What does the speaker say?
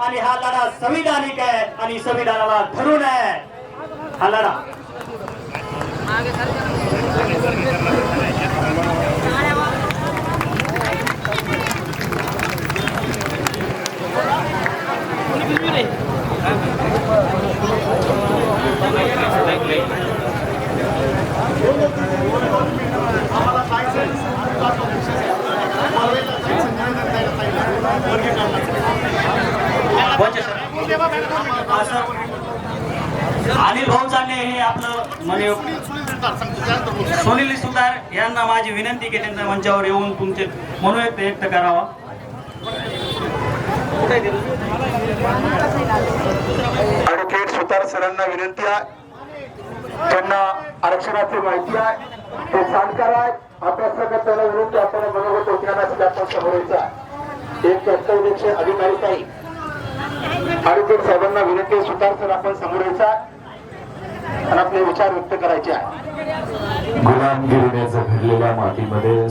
आणि हा लढा संविधानिक आहे आणि संविधानाला धरून आहे हा लढा. अनिल भाऊ चालले हे आपलं म्हणजे सुनील सुतार यांना माझी विनंती की त्यांच्या मंचावर येऊन तुमचे मनोगत व्यक्त करावा. ॲडव्होकेट सुतार सरांना विनंती आहे, त्यांना आरक्षणाची माहिती आहे, ते जाणकार आहे. आपल्या सगळ्यात त्याला विनंती आपल्याला मनोगत विज्ञानासाठी आपण समोरचा एक कर्तव्यनिष्ठ अधिकारी काही ॲडव्होकेट साहेबांना विनंती सुतार सर आपण समोरचा आणि आपले विचार व्यक्त करायचे आहे. गुलामगिरीने घडलेल्या मातीमध्ये